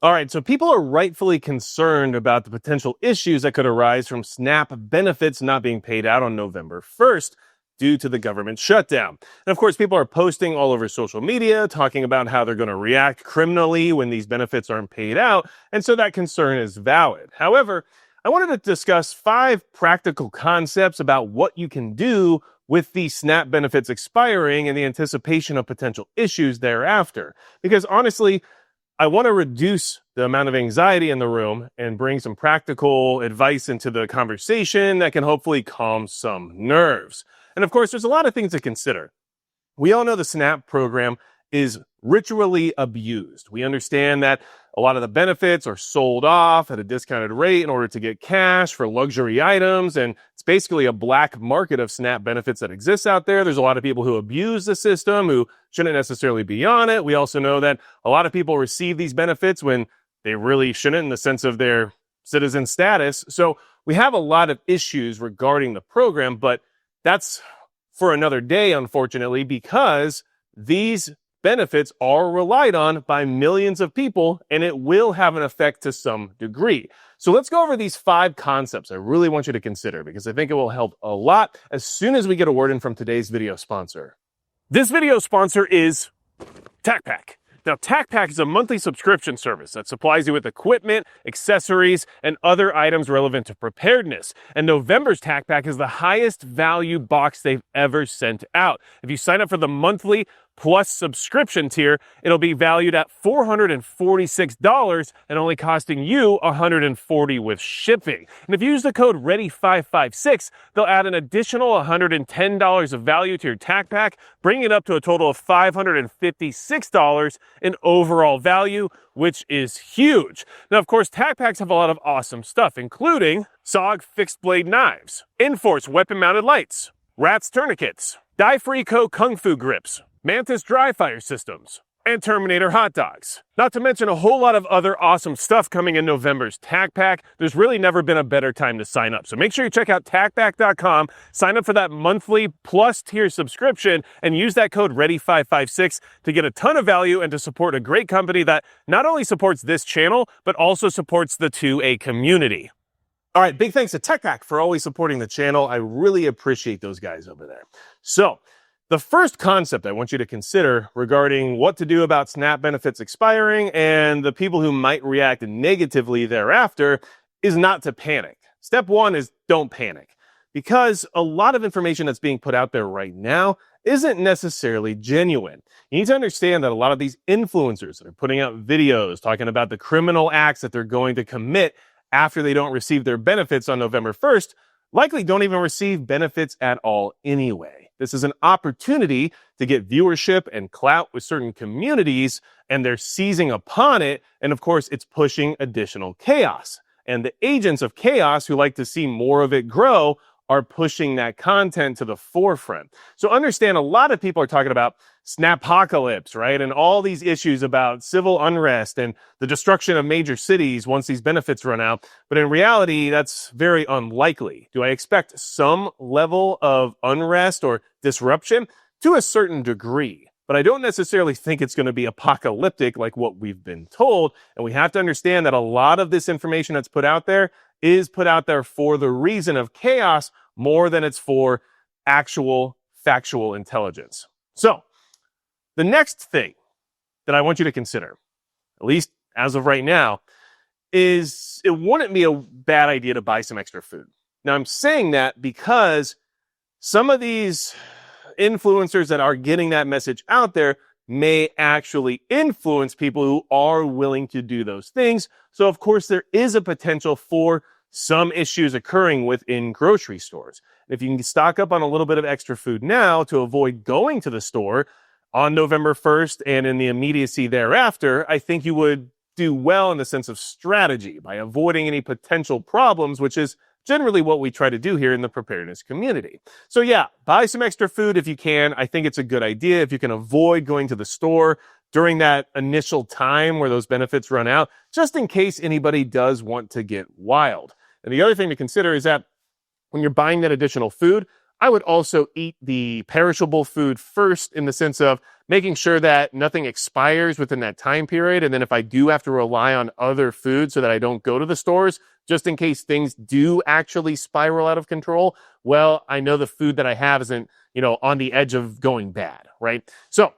All right, so people are rightfully concerned about the potential issues that could arise from SNAP benefits not being paid out on November 1st due to the government shutdown. And of course, people are posting all over social media talking about how they're going to react criminally when these benefits aren't paid out, and so that concern is valid. However, I wanted to discuss 5 practical concepts about what you can do with the SNAP benefits expiring and the anticipation of potential issues thereafter. Because honestly, I want to reduce the amount of anxiety in the room and bring some practical advice into the conversation that can hopefully calm some nerves. And of course, there's a lot of things to consider. We all know the SNAP program is ritually abused. We understand that a lot of the benefits are sold off at a discounted rate in order to get cash for luxury items, and it's basically a black market of SNAP benefits that exists out there. There's a lot of people who abuse the system, who shouldn't necessarily be on it. We also know that a lot of people receive these benefits when they really shouldn't in the sense of their citizen status. So we have a lot of issues regarding the program, but that's for another day, unfortunately, because these benefits are relied on by millions of people, and it will have an effect to some degree. So let's go over these 5 concepts I really want you to consider, because I think it will help a lot as soon as we get a word in from today's video sponsor. This video sponsor is TacPack. Now, TacPack is a monthly subscription service that supplies you with equipment, accessories, and other items relevant to preparedness. And November's TacPack is the highest value box they've ever sent out. If you sign up for the monthly plus subscription tier, it'll be valued at $446 and only costing you $140 with shipping. And if you use the code READY556, they'll add an additional $110 of value to your TacPack, bringing it up to a total of $556 in overall value, which is huge. Now, of course, TacPacks have a lot of awesome stuff, including SOG fixed blade knives, Enforce weapon-mounted lights, Rats tourniquets, Die-Free Co. Kung Fu grips, Mantis dry fire systems, and Terminator hot dogs. Not to mention a whole lot of other awesome stuff coming in November's TacPack. There's really never been a better time to sign up. So make sure you check out TacPack.com, sign up for that monthly plus tier subscription, and use that code READY556 to get a ton of value and to support a great company that not only supports this channel, but also supports the 2A community. All right, big thanks to TacPack for always supporting the channel. I really appreciate those guys over there. So, the first concept I want you to consider regarding what to do about SNAP benefits expiring and the people who might react negatively thereafter is not to panic. Step 1 is don't panic, because a lot of information that's being put out there right now isn't necessarily genuine. You need to understand that a lot of these influencers that are putting out videos talking about the criminal acts that they're going to commit after they don't receive their benefits on November 1st likely don't even receive benefits at all anyway. This is an opportunity to get viewership and clout with certain communities, and they're seizing upon it. And of course, it's pushing additional chaos. And the agents of chaos who like to see more of it grow are pushing that content to the forefront. So understand, a lot of people are talking about Snappocalypse, right? And all these issues about civil unrest and the destruction of major cities once these benefits run out. But in reality, that's very unlikely. Do I expect some level of unrest or disruption? To a certain degree. But I don't necessarily think it's going to be apocalyptic like what we've been told. And we have to understand that a lot of this information that's put out there is put out there for the reason of chaos more than it's for actual factual intelligence. So, the next thing that I want you to consider, at least as of right now, is it wouldn't be a bad idea to buy some extra food. Now, I'm saying that because some of these influencers that are getting that message out there may actually influence people who are willing to do those things. So, of course, there is a potential for some issues occurring within grocery stores. If you can stock up on a little bit of extra food now to avoid going to the store on November 1st and in the immediacy thereafter, I think you would do well in the sense of strategy by avoiding any potential problems, which is generally what we try to do here in the preparedness community. So yeah, buy some extra food if you can. I think it's a good idea if you can avoid going to the store during that initial time where those benefits run out, just in case anybody does want to get wild. And the other thing to consider is that when you're buying that additional food, I would also eat the perishable food first, in the sense of making sure that nothing expires within that time period. And then if I do have to rely on other food so that I don't go to the stores, just in case things do actually spiral out of control, well, I know the food that I have isn't, on the edge of going bad, right? So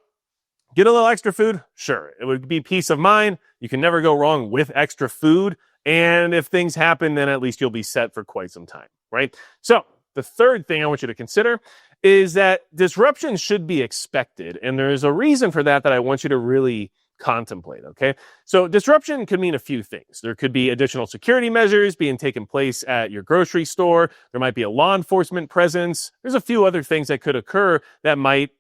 get a little extra food? Sure. It would be peace of mind. You can never go wrong with extra food. And if things happen, then at least you'll be set for quite some time, right? So the third thing I want you to consider is that disruption should be expected. And there's a reason for that I want you to really contemplate, okay? So disruption could mean a few things. There could be additional security measures being taken place at your grocery store. There might be a law enforcement presence. There's a few other things that could occur that might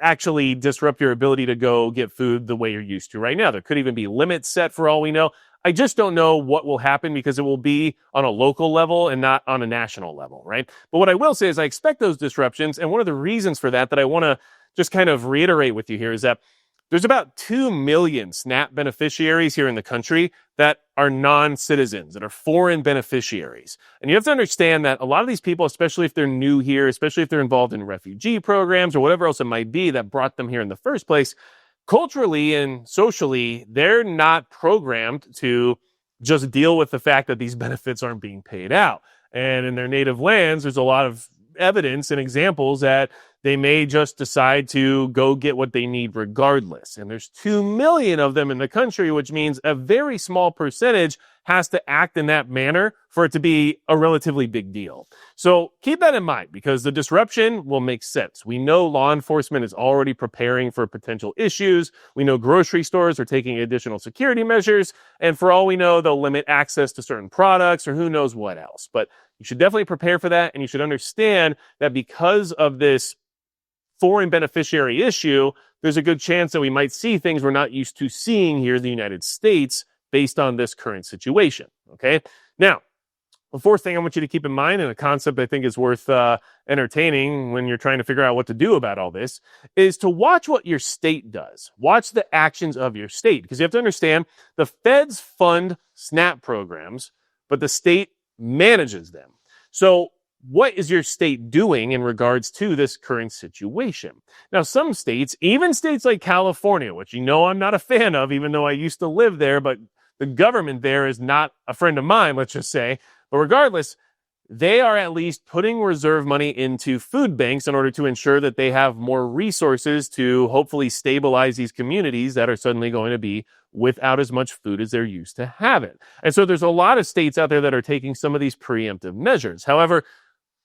actually disrupt your ability to go get food the way you're used to right now. There could even be limits set for all we know. I just don't know what will happen because it will be on a local level and not on a national level, right? But what I will say is I expect those disruptions. And one of the reasons for that I want to just kind of reiterate with you here is that there's about 2 million SNAP beneficiaries here in the country that are non-citizens, that are foreign beneficiaries. And you have to understand that a lot of these people, especially if they're new here, especially if they're involved in refugee programs or whatever else it might be that brought them here in the first place, culturally and socially, they're not programmed to just deal with the fact that these benefits aren't being paid out. And in their native lands, there's a lot of evidence and examples that they may just decide to go get what they need regardless. And there's 2 million of them in the country, which means a very small percentage has to act in that manner for it to be a relatively big deal. So keep that in mind because the disruption will make sense. We know law enforcement is already preparing for potential issues. We know grocery stores are taking additional security measures. And for all we know, they'll limit access to certain products or who knows what else. But you should definitely prepare for that. And you should understand that because of this foreign beneficiary issue, there's a good chance that we might see things we're not used to seeing here in the United States based on this current situation, okay? Now, the fourth thing I want you to keep in mind, and a concept I think is worth entertaining when you're trying to figure out what to do about all this, is to watch what your state does. Watch the actions of your state, because you have to understand the feds fund SNAP programs, but the state manages them. So what is your state doing in regards to this current situation? Now, some states, even states like California, which I'm not a fan of, even though I used to live there, but the government there is not a friend of mine, let's just say. But regardless, they are at least putting reserve money into food banks in order to ensure that they have more resources to hopefully stabilize these communities that are suddenly going to be without as much food as they're used to having. And so there's a lot of states out there that are taking some of these preemptive measures. However,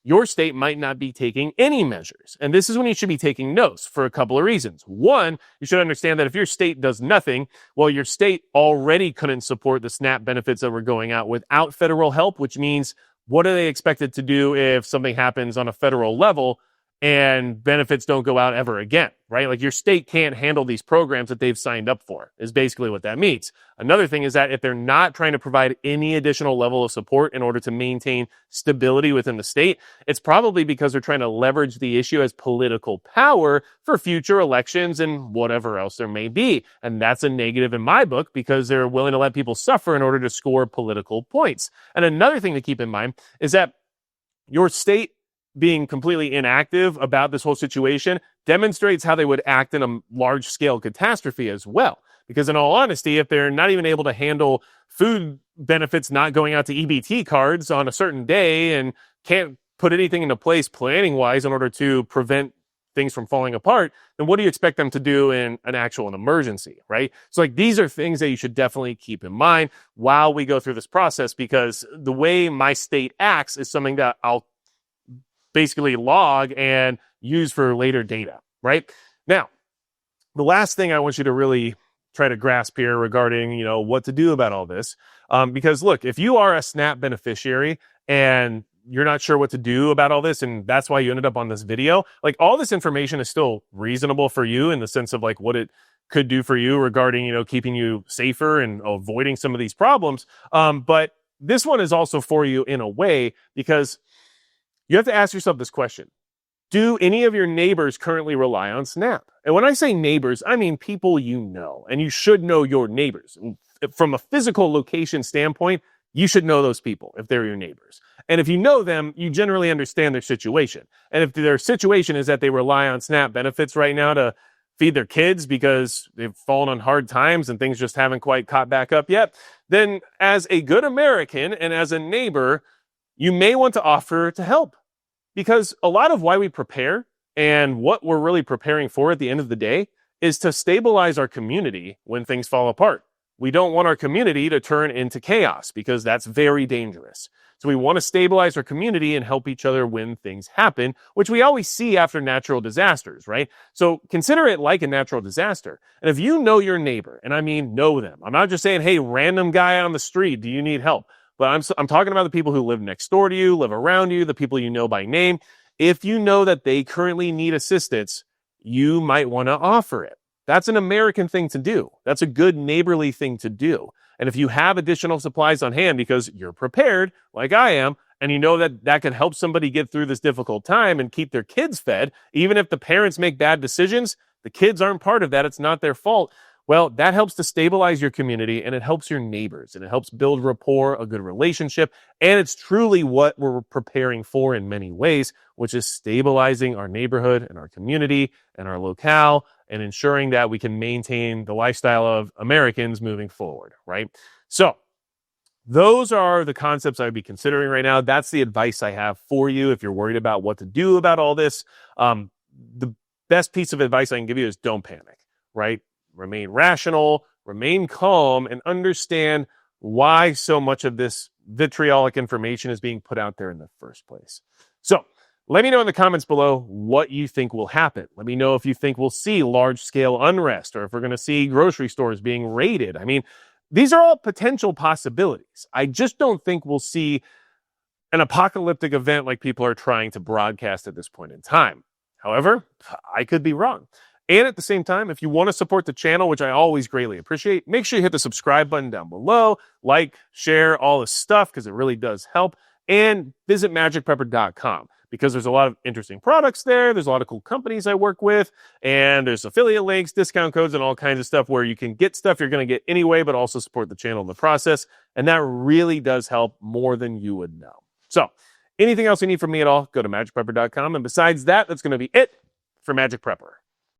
your state might not be taking any measures. And this is when you should be taking notes for a couple of reasons. One, you should understand that if your state does nothing, well, your state already couldn't support the SNAP benefits that were going out without federal help, which means what are they expected to do if something happens on a federal level and benefits don't go out ever again, right? Like your state can't handle these programs that they've signed up for, is basically what that means. Another thing is that if they're not trying to provide any additional level of support in order to maintain stability within the state, it's probably because they're trying to leverage the issue as political power for future elections and whatever else there may be. And that's a negative in my book because they're willing to let people suffer in order to score political points. And another thing to keep in mind is that your state being completely inactive about this whole situation demonstrates how they would act in a large-scale catastrophe as well. Because in all honesty, if they're not even able to handle food benefits not going out to EBT cards on a certain day and can't put anything into place planning-wise in order to prevent things from falling apart, then what do you expect them to do in an actual emergency, right? So these are things that you should definitely keep in mind while we go through this process, because the way my state acts is something that I'll basically log and use for later data, right? Now, the last thing I want you to really try to grasp here regarding, what to do about all this, because look, if you are a SNAP beneficiary and you're not sure what to do about all this, and that's why you ended up on this video, all this information is still reasonable for you in the sense of what it could do for you regarding, keeping you safer and avoiding some of these problems. But this one is also for you in a way because you have to ask yourself this question. Do any of your neighbors currently rely on SNAP? And when I say neighbors, I mean people you know, and you should know your neighbors. From a physical location standpoint, you should know those people if they're your neighbors. And if you know them, you generally understand their situation. And if their situation is that they rely on SNAP benefits right now to feed their kids because they've fallen on hard times and things just haven't quite caught back up yet, then as a good American and as a neighbor, you may want to offer to help. Because a lot of why we prepare and what we're really preparing for at the end of the day is to stabilize our community when things fall apart. We don't want our community to turn into chaos because that's very dangerous. So we want to stabilize our community and help each other when things happen, which we always see after natural disasters, right? So consider it like a natural disaster. And if you know your neighbor, and I mean know them, I'm not just saying, hey, random guy on the street, do you need help? But I'm talking about the people who live next door to you, live around you, the people you know by name. If you know that they currently need assistance, you might want to offer it. That's an American thing to do. That's a good neighborly thing to do. And if you have additional supplies on hand because you're prepared, like I am, and you know that that could help somebody get through this difficult time and keep their kids fed, even if the parents make bad decisions, the kids aren't part of that. It's not their fault. Well, that helps to stabilize your community and it helps your neighbors and it helps build rapport, a good relationship. And it's truly what we're preparing for in many ways, which is stabilizing our neighborhood and our community and our locale and ensuring that we can maintain the lifestyle of Americans moving forward, right? So those are the concepts I would be considering right now. That's the advice I have for you if you're worried about what to do about all this. The best piece of advice I can give you is don't panic, right? Remain rational, remain calm, and understand why so much of this vitriolic information is being put out there in the first place. So let me know in the comments below what you think will happen. Let me know if you think we'll see large-scale unrest or if we're going to see grocery stores being raided. I mean, these are all potential possibilities. I just don't think we'll see an apocalyptic event like people are trying to broadcast at this point in time. However, I could be wrong. And at the same time, if you want to support the channel, which I always greatly appreciate, make sure you hit the subscribe button down below, like, share, all this stuff, because it really does help. And visit magicprepper.com because there's a lot of interesting products there. There's a lot of cool companies I work with, and there's affiliate links, discount codes, and all kinds of stuff where you can get stuff you're going to get anyway, but also support the channel in the process. And that really does help more than you would know. So anything else you need from me at all, go to magicprepper.com. And besides that, that's going to be it for Magic Prepper.